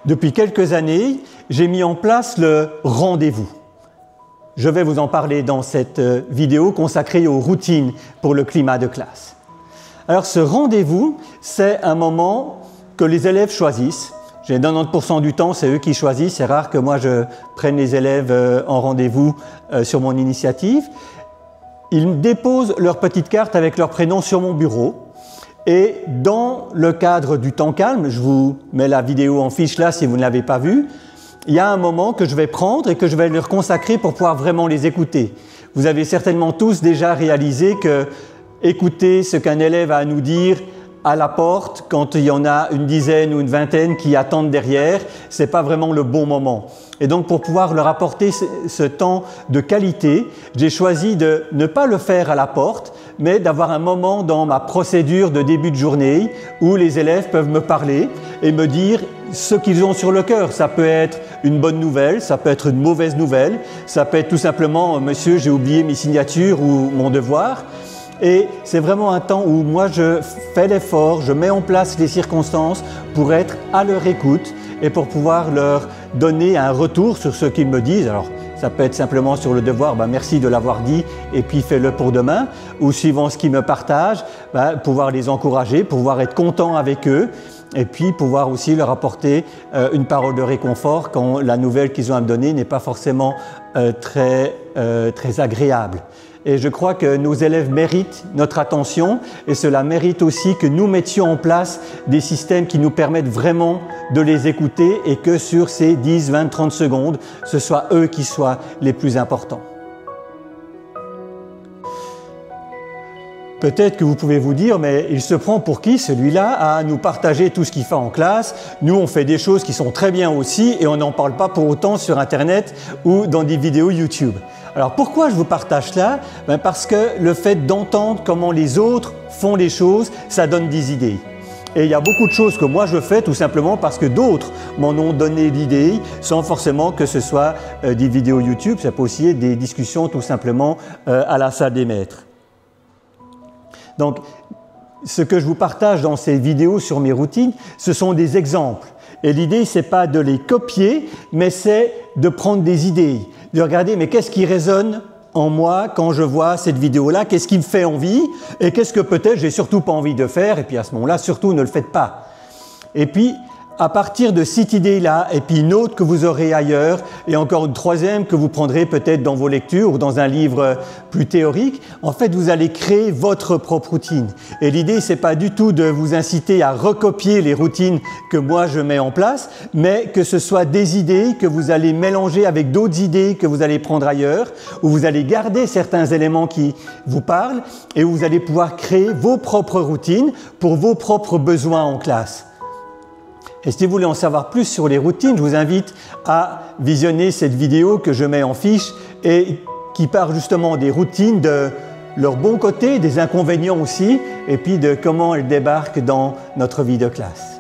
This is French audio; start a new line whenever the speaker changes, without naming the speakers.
Depuis quelques années, j'ai mis en place le rendez-vous. Je vais vous en parler dans cette vidéo consacrée aux routines pour le climat de classe. Alors ce rendez-vous, c'est un moment que les élèves choisissent. J'ai 90% du temps, c'est eux qui choisissent. C'est rare que moi je prenne les élèves en rendez-vous sur mon initiative. Ils déposent leur petite carte avec leur prénom sur mon bureau. Et dans le cadre du temps calme, je vous mets la vidéo en fiche là si vous ne l'avez pas vue, il y a un moment que je vais prendre et que je vais leur consacrer pour pouvoir vraiment les écouter. Vous avez certainement tous déjà réalisé que écouter ce qu'un élève a à nous dire à la porte, quand il y en a une dizaine ou une vingtaine qui attendent derrière, ce n'est pas vraiment le bon moment. Et donc pour pouvoir leur apporter ce temps de qualité, j'ai choisi de ne pas le faire à la porte, mais d'avoir un moment dans ma procédure de début de journée où les élèves peuvent me parler et me dire ce qu'ils ont sur le cœur. Ça peut être une bonne nouvelle, ça peut être une mauvaise nouvelle, ça peut être tout simplement « Monsieur, j'ai oublié mes signatures » ou « mon devoir ». Et c'est vraiment un temps où moi je fais l'effort, je mets en place les circonstances pour être à leur écoute et pour pouvoir leur donner un retour sur ce qu'ils me disent. Alors ça peut être simplement sur le devoir, merci de l'avoir dit et puis fais-le pour demain, ou suivant ce qu'ils me partagent, pouvoir les encourager, pouvoir être content avec eux et puis pouvoir aussi leur apporter une parole de réconfort quand la nouvelle qu'ils ont à me donner n'est pas forcément très agréable. Et je crois que nos élèves méritent notre attention et cela mérite aussi que nous mettions en place des systèmes qui nous permettent vraiment de les écouter et que sur ces 10, 20, 30 secondes, ce soit eux qui soient les plus importants. Peut-être que vous pouvez vous dire, mais il se prend pour qui celui-là à nous partager tout ce qu'il fait en classe? Nous, on fait des choses qui sont très bien aussi et on n'en parle pas pour autant sur Internet ou dans des vidéos YouTube. Alors pourquoi je vous partage cela? Parce que le fait d'entendre comment les autres font les choses, ça donne des idées. Et il y a beaucoup de choses que moi je fais tout simplement parce que d'autres m'en ont donné l'idée sans forcément que ce soit des vidéos YouTube, ça peut aussi être des discussions tout simplement à la salle des maîtres. Donc, ce que je vous partage dans ces vidéos sur mes routines, ce sont des exemples. Et l'idée, ce n'est pas de les copier, mais c'est de prendre des idées, de regarder, mais qu'est-ce qui résonne en moi quand je vois cette vidéo-là, qu'est-ce qui me fait envie, et qu'est-ce que peut-être j'ai surtout pas envie de faire, et puis à ce moment-là, surtout ne le faites pas. Et puis, à partir de cette idée-là, et puis une autre que vous aurez ailleurs, et encore une troisième que vous prendrez peut-être dans vos lectures ou dans un livre plus théorique, en fait, vous allez créer votre propre routine. Et l'idée, c'est pas du tout de vous inciter à recopier les routines que moi je mets en place, mais que ce soit des idées que vous allez mélanger avec d'autres idées que vous allez prendre ailleurs, où vous allez garder certains éléments qui vous parlent, et où vous allez pouvoir créer vos propres routines pour vos propres besoins en classe. Et si vous voulez en savoir plus sur les routines, je vous invite à visionner cette vidéo que je mets en fiche et qui parle justement des routines, de leurs bons côtés, des inconvénients aussi, et puis de comment elles débarquent dans notre vie de classe.